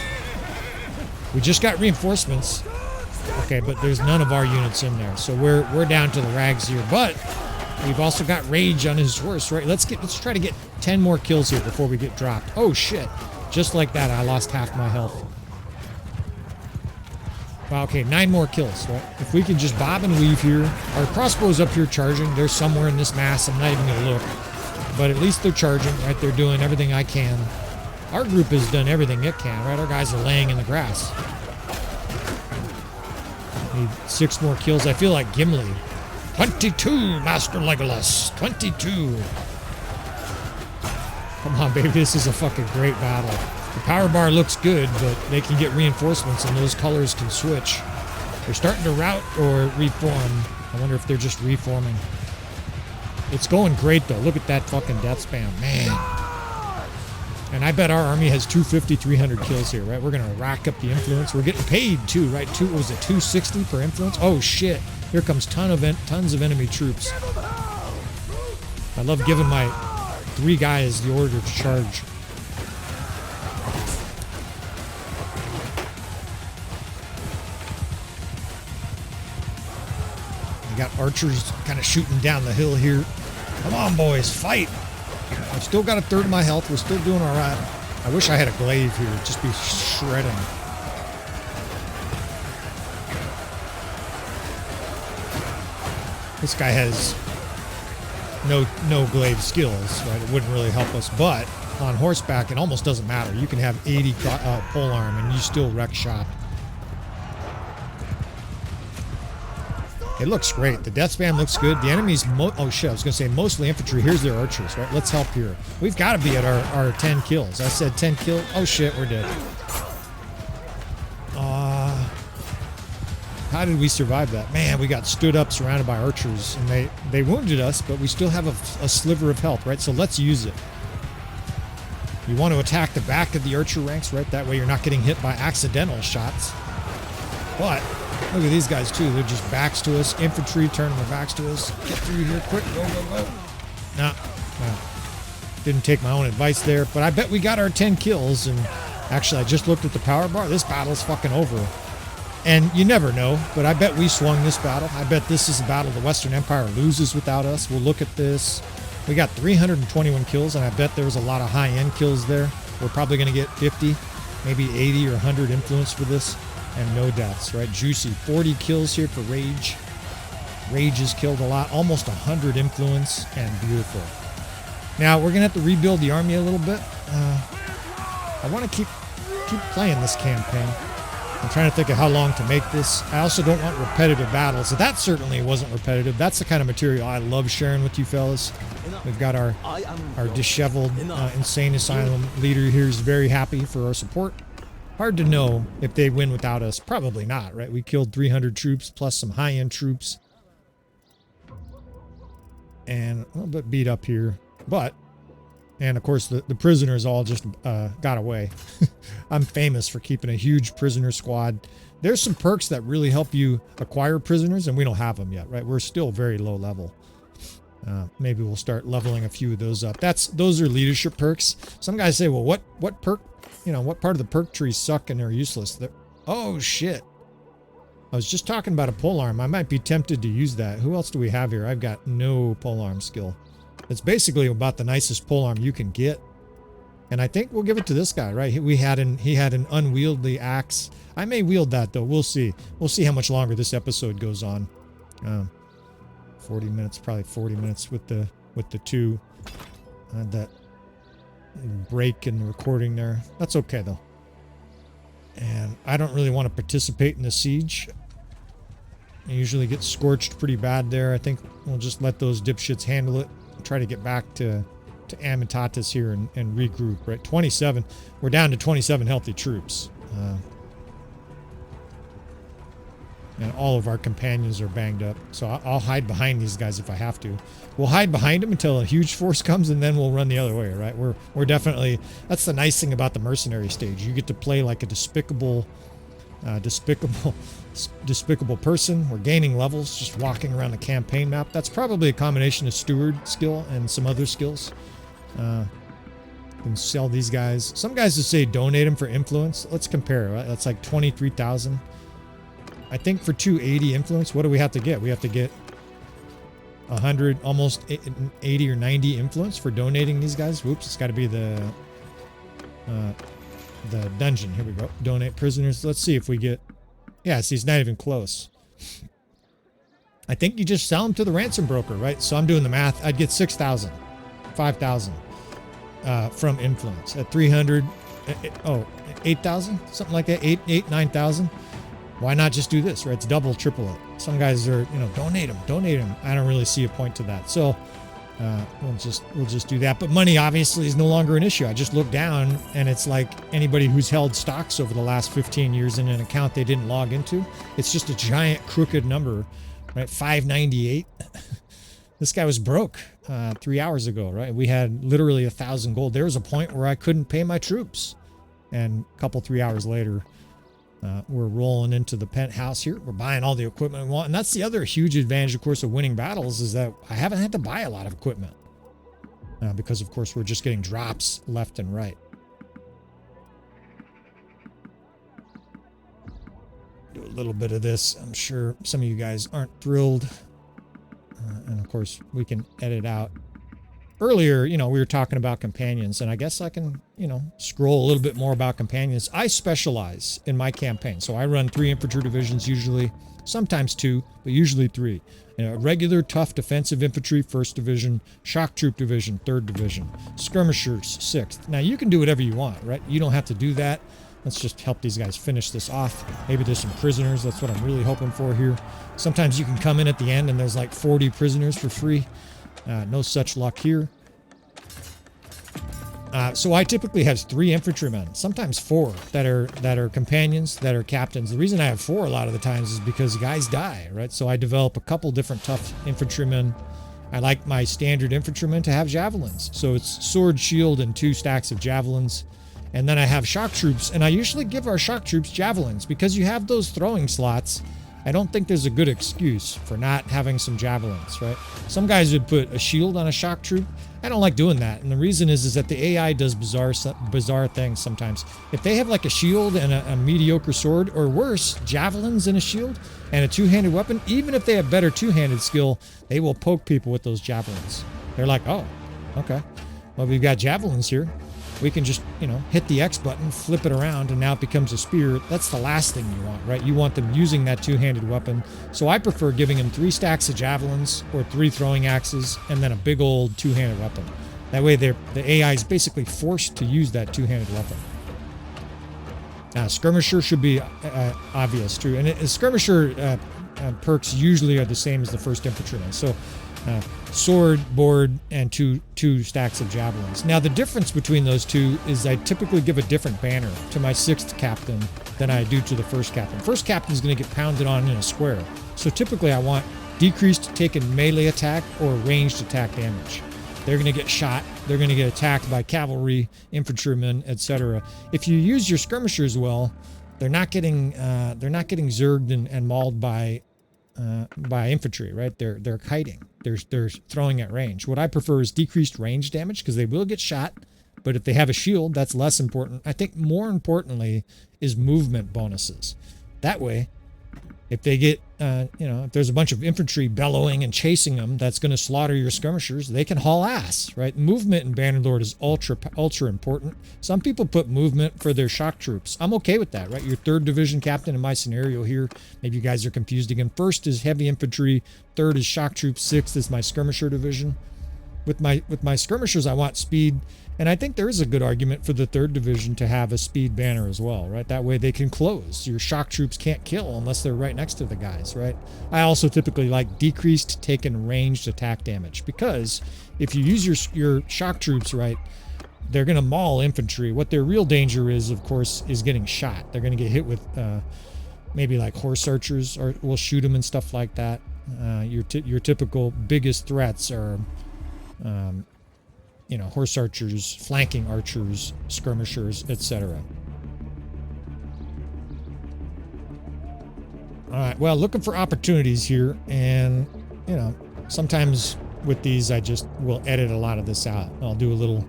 Speaker 1: We just got reinforcements. Okay, but there's none of our units in there. So we're down to the rags here. But we've also got Rage on his horse, right? Let's try to get 10 more kills here before we get dropped. Oh shit. Just like that, I lost half my health. Wow, okay, 9 more kills. Right? If we can just bob and weave here. Our crossbow's up here charging. They're somewhere in this mass. I'm not even gonna look. But at least they're charging, right? They're doing everything I can. Our group has done everything it can, right? Our guys are laying in the grass. Need 6 more kills. I feel like Gimli. 22, Master Legolas. 22. Come on, baby. This is a fucking great battle. The power bar looks good, but they can get reinforcements and those colors can switch. They're starting to rout or reform. I wonder if they're just reforming. It's going great, though. Look at that fucking death spam. Man. And I bet our army has 250, 300 kills here, right? We're going to rack up the influence. We're getting paid, too, right? What was it, 260 per influence? Oh, shit. Here comes tons of enemy troops. I love giving my 3 guys the order to charge. We got archers kind of shooting down the hill here. Come on, boys, fight. I've still got a third of my health. We're still doing all right. I wish I had a glaive here. It'd just be shredding. This guy has no glaive skills, right? It wouldn't really help us, but on horseback, it almost doesn't matter. You can have 80 polearm and you still wreck shop. It looks great. The death spam looks good. The enemy's oh shit, I was gonna say mostly infantry. Here's their archers, right? Let's help here. We've got to be at our 10 kills. I said 10 kills. Oh shit, we're dead. How did we survive that? Man, we got stood up, surrounded by archers, and they wounded us, but we still have a sliver of health, right? So let's use it. You want to attack the back of the archer ranks, right? That way you're not getting hit by accidental shots. But look at these guys too. They're just backs to us. Infantry turning their backs to us. Get through here quick. Go, go, go. Nah. Didn't take my own advice there, but I bet we got our 10 kills. And actually, I just looked at the power bar. This battle's fucking over. And you never know, but I bet we swung this battle. I bet this is a battle the Western Empire loses without us. We'll look at this. We got 321 kills, and I bet there was a lot of high-end kills there. We're probably going to get 50, maybe 80 or 100 influence for this, and no deaths, right? Juicy. 40 kills here for Rage. Rage has killed a lot, almost 100 influence, and beautiful. Now, we're going to have to rebuild the army a little bit. I want to keep playing this campaign. I'm trying to think of how long to make this. I also don't want repetitive battles. So that certainly wasn't repetitive. That's the kind of material I love sharing with you fellas. We've got our disheveled insane asylum leader here is very happy for our support. Hard to know if they win without us. Probably not, right? We killed 300 troops plus some high-end troops. And a little bit beat up here. But, and of course, the prisoners all just got away. I'm famous for keeping a huge prisoner squad. There's some perks that really help you acquire prisoners, and we don't have them yet, right? We're still very low level. Maybe we'll start leveling a few of those up. Those are leadership perks. Some guys say, well, what perk, what part of the perk trees suck and are useless? Oh, shit. I was just talking about a polearm. I might be tempted to use that. Who else do we have here? I've got no polearm skill. It's basically about the nicest polearm you can get. And I think we'll give it to this guy, right? He had an unwieldy axe. I may wield that, though. We'll see. We'll see how much longer this episode goes on. 40 minutes, probably 40 minutes with the two. That break in the recording there. That's okay, though. And I don't really want to participate in the siege. I usually get scorched pretty bad there. I think we'll just let those dipshits handle it. Try to get back to Amitatis here and regroup, right? 27. We're down to 27 healthy troops. And all of our companions are banged up. So I'll hide behind these guys if I have to. We'll hide behind them until a huge force comes, and then we'll run the other way, right? We're definitely... That's the nice thing about the mercenary stage. You get to play like a despicable person. We're gaining levels just walking around the campaign map. That's probably a combination of steward skill and some other skills. Can sell these guys. Some guys would say donate them for influence. Let's compare, right? That's like 23,000. I think for 280 influence, what do we have to get? We have to get 100, almost 80 or 90 influence for donating these guys. Whoops, it's got to be the dungeon. Here we go. Donate prisoners. Let's see if we get... Yeah, see, it's not even close. I think you just sell them to the ransom broker, right? So I'm doing the math. I'd get 6,000, 5,000 from influence. At 300, 8,000? Something like that. 9,000. Why not just do this, right? It's double, triple it. Some guys are, donate them. I don't really see a point to that. So we'll just do that. But money obviously is no longer an issue. I just look down and it's like anybody who's held stocks over the last 15 years in an account they didn't log into. It's just a giant crooked number, right? 598. This guy was broke 3 hours ago, right? We had literally 1,000 gold. There was a point where I couldn't pay my troops. And a couple, 3 hours later, we're rolling into the penthouse here. We're buying all the equipment we want. And that's the other huge advantage, of course, of winning battles is that I haven't had to buy a lot of equipment. Because, of course, we're just getting drops left and right. Do a little bit of this. I'm sure some of you guys aren't thrilled. course, we can edit out. Earlier, you know, we were talking about companions, and I guess I can, you know, scroll a little bit more about companions. I specialize in my campaign, so I run 3 infantry divisions usually, sometimes 2, but usually 3. You know, regular tough defensive infantry, 1st division, shock troop division, 3rd division, skirmishers, 6th. Now you can do whatever you want, right? You don't have to do that. Let's just help these guys finish this off. Maybe there's some prisoners. That's what I'm really hoping for here. Sometimes you can come in at the end and there's like 40 prisoners for free. No such luck here. So I typically have 3 infantrymen, sometimes 4 that are companions, that are captains. The reason I have 4 a lot of the times is because guys die, right? So I develop a couple different tough infantrymen. I like my standard infantrymen to have javelins. So it's sword, shield, and 2 stacks of javelins. And then I have shock troops, and I usually give our shock troops javelins because you have those throwing slots. I don't think there's a good excuse for not having some javelins, right? Some guys would put a shield on a shock troop. I don't like doing that, and the reason is that the AI does bizarre things sometimes. If they have like a shield and a mediocre sword, or worse, javelins and a shield and a 2-handed weapon, even if they have better 2-handed skill, they will poke people with those javelins. They're like, oh, okay, well, we've got javelins here. We can just, you know, hit the X button, flip it around, and now it becomes a spear. That's the last thing you want, right? You want them using that 2-handed weapon. So I prefer giving them 3 stacks of javelins or 3 throwing axes and then a big old 2-handed weapon. That way the AI is basically forced to use that 2-handed weapon. Now, skirmisher should be obvious, too. And skirmisher perks usually are the same as the 1st infantryman. So sword, board, and two stacks of javelins. Now the difference between those 2 is I typically give a different banner to my 6th captain than I do to the 1st captain. 1st captain is going to get pounded on in a square. So typically I want decreased taken melee attack or ranged attack damage. They're going to get shot. They're going to get attacked by cavalry, infantrymen, etc. If you use your skirmishers well, they're not getting zerged and mauled by infantry, right? They're kiting. They're throwing at range. What I prefer is decreased range damage because they will get shot, but if they have a shield, that's less important. I think more importantly is movement bonuses. That way, if they get, if there's a bunch of infantry bellowing and chasing them, that's going to slaughter your skirmishers. They can haul ass, right? Movement in Bannerlord is ultra important. Some people put movement for their shock troops. I'm okay with that, right? Your 3rd division captain in my scenario here. Maybe you guys are confused again. 1st is heavy infantry. 3rd is shock troops. 6th is my skirmisher division. With my skirmishers, I want speed. And I think there is a good argument for the 3rd division to have a speed banner as well, right? That way they can close. Your shock troops can't kill unless they're right next to the guys, right? I also typically like decreased taken ranged attack damage because if you use your shock troops right, they're going to maul infantry. What their real danger is, of course, is getting shot. They're going to get hit with maybe like horse archers, or will shoot them and stuff like that. Your typical biggest threats are horse archers, flanking archers, skirmishers, etc. All right, well, looking for opportunities here, and sometimes with these I just will edit a lot of this out. I'll do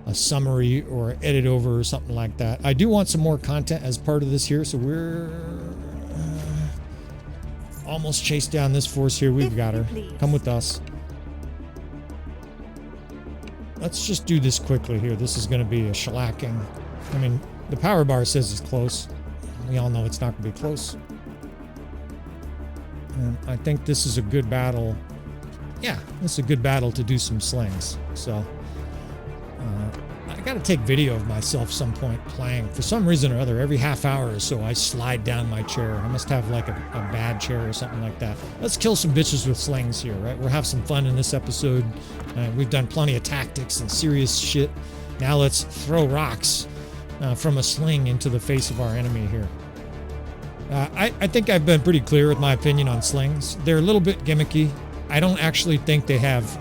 Speaker 1: a summary or edit over or something like that. I do want some more content as part of this here, so we're almost chased down this force here. We've got her. Come with us. Let's just do this quickly here. This is going to be a shellacking. I mean, the power bar says it's close. We all know it's not going to be close. And I think this is a good battle. Yeah, this is a good battle to do some slings. So, I got to take video of myself some point playing. For some reason or other, every half hour or so, I slide down my chair. I must have like a bad chair or something like that. Let's kill some bitches with slings here, right? We'll have some fun in this episode. We've done plenty of tactics and serious shit. Now let's throw rocks from a sling into the face of our enemy here. I think I've been pretty clear with my opinion on slings. They're a little bit gimmicky. I don't actually think they have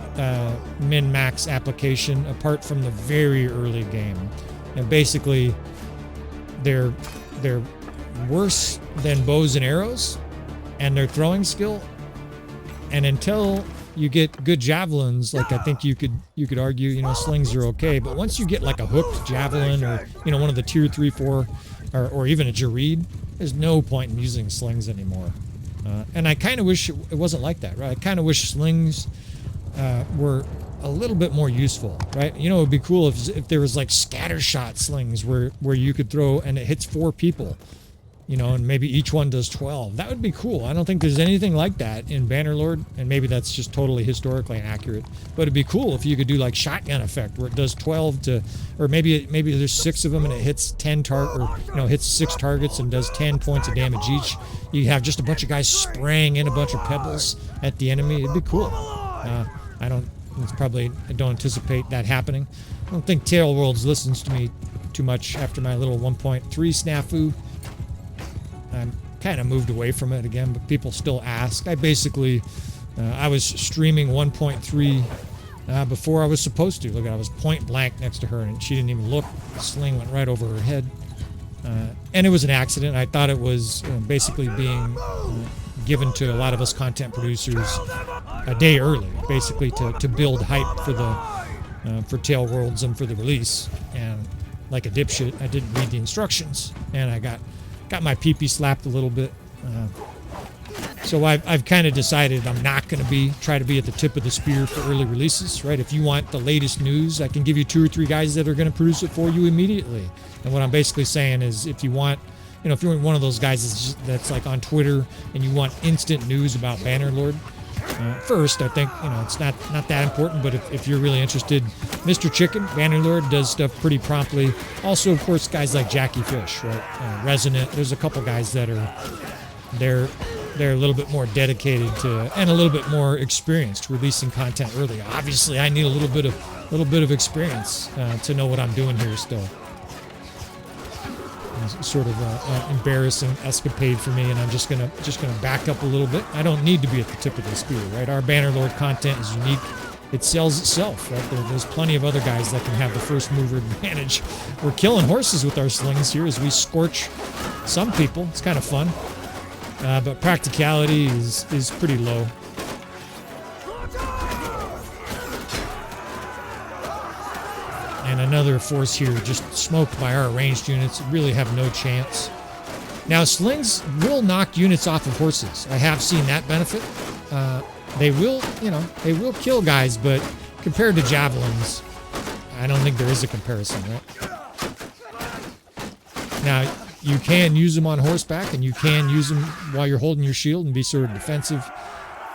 Speaker 1: min-max application apart from the very early game. And basically, they're worse than bows and arrows and their throwing skill. And until you get good javelins, like I think you could argue, slings are okay. But once you get like a hooked javelin or, one of the tier 3, 4, or even a Jareed, there's no point in using slings anymore. And I kind of wish it wasn't like that, right? I kind of wish slings were a little bit more useful, right? You know, it would be cool if there was like scatter shot slings where you could throw and it hits 4 people, you know, and maybe each one does 12. That would be cool. I don't think there's anything like that in Bannerlord, and maybe that's just totally historically inaccurate. But it'd be cool if you could do like shotgun effect where it does 12 to, or maybe there's 6 of them and it hits 10 hits 6 targets and does 10 points of damage each. You have just a bunch of guys spraying in a bunch of pebbles at the enemy. It'd be cool. I don't anticipate that happening. I don't think Tailworlds listens to me too much after my little 1.3 snafu. I'm kind of moved away from it again, but people still ask. I basically, I was streaming 1.3 before I was supposed to. Look, I was point blank next to her and she didn't even look. The sling went right over her head. And it was an accident. I thought it was basically being given to a lot of us content producers a day early, basically to build hype for Tailworlds and for the release. And like a dipshit, I didn't read the instructions, and I got my pee-pee slapped a little bit. So I've kind of decided I'm not going to try to be at the tip of the spear for early releases, right? If you want the latest news, I can give you 2 or 3 guys that are going to produce it for you immediately. And what I'm basically saying is, if you want, if you're one of those guys that's like on Twitter and you want instant news about Bannerlord, first, I think, it's not that important, but if you're really interested, Mr. Chicken, Bannerlord, does stuff pretty promptly. Also, of course, guys like Jackie Fish, right? Resonant. There's a couple guys that they're a little bit more dedicated to and a little bit more experienced releasing content early. Obviously, I need a little bit of experience to know what I'm doing here still. It's sort of an embarrassing escapade for me, and I'm just gonna back up a little bit. I don't need to be at the tip of the spear, right? Our Bannerlord content is unique. It sells itself, right? There's plenty of other guys that can have the first mover advantage. We're killing horses with our slings here as we scorch some people. It's kind of fun, but practicality is pretty low. And another force here just smoked by our ranged units. Really have no chance. Now, slings will knock units off of horses. I have seen that benefit. They will kill guys, but compared to javelins, I don't think there is a comparison, right? Now, you can use them on horseback, and you can use them while you're holding your shield and be sort of defensive,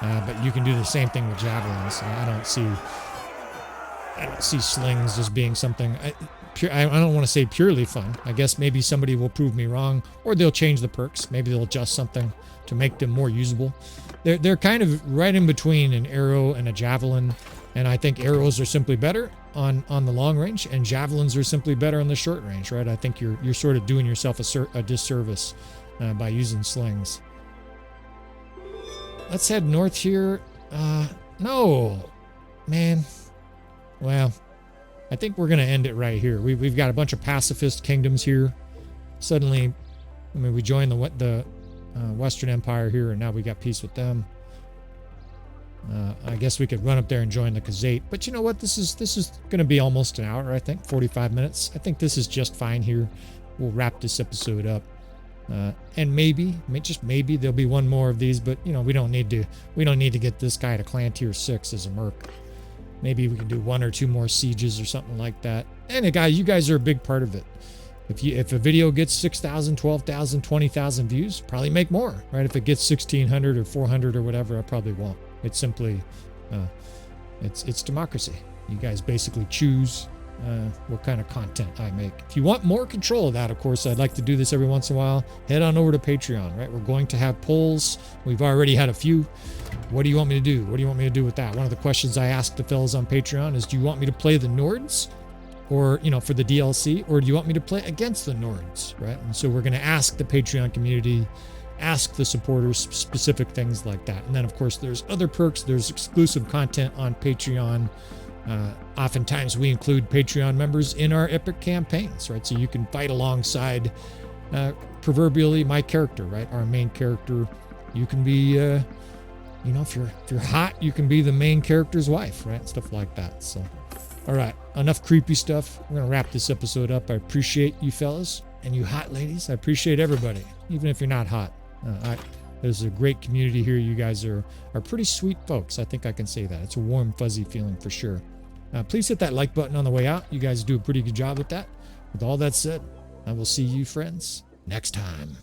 Speaker 1: but you can do the same thing with javelins. I don't see slings as being something. I don't want to say purely fun. I guess maybe somebody will prove me wrong, or they'll change the perks. Maybe they'll adjust something to make them more usable. They're kind of right in between an arrow and a javelin, and I think arrows are simply better on the long range, and javelins are simply better on the short range, right? I think you're sort of doing yourself a disservice by using slings. Let's head north here. No, man. Well, I think we're going to end it right here. We've got a bunch of pacifist kingdoms here. Suddenly, we joined the Western Empire here, and now we got peace with them. I guess we could run up there and join the Khazate. But you know what? This is going to be almost an hour, I think, 45 minutes. I think this is just fine here. We'll wrap this episode up. And maybe, just maybe, there'll be one more of these. But we don't need to get this guy to clan tier 6 as a merc. Maybe we can do 1 or 2 more sieges or something like that. And you guys are a big part of it. If a video gets 6,000, 12,000, 20,000 views, probably make more, right? If it gets 1,600 or 400 or whatever, I probably won't. It's simply, it's democracy. You guys basically choose what kind of content I make. If you want more control of that, of course, I'd like to do this every once in a while. Head on over to Patreon, right? We're going to have polls. We've already had a few. What do you want me to do? What do you want me to do with that? One of the questions I asked the fellas on Patreon is, do you want me to play the Nords, or for the DLC, or do you want me to play against the Nords, right? And so we're going to ask the Patreon community, ask the supporters specific things like that. And then, of course, there's other perks. There's exclusive content on Patreon. Oftentimes we include Patreon members in our epic campaigns, right? So you can fight alongside proverbially my character, right? Our main character. You can be, if you're hot, you can be the main character's wife, right? Stuff like that. So, all right, enough creepy stuff. We're gonna wrap this episode up. I appreciate you fellas and you hot ladies. I appreciate everybody, even if you're not hot. There's a great community here. You guys are pretty sweet folks. I think I can say that. It's a warm, fuzzy feeling for sure. Please hit that like button on the way out. You guys do a pretty good job with that. With all that said, I will see you friends next time.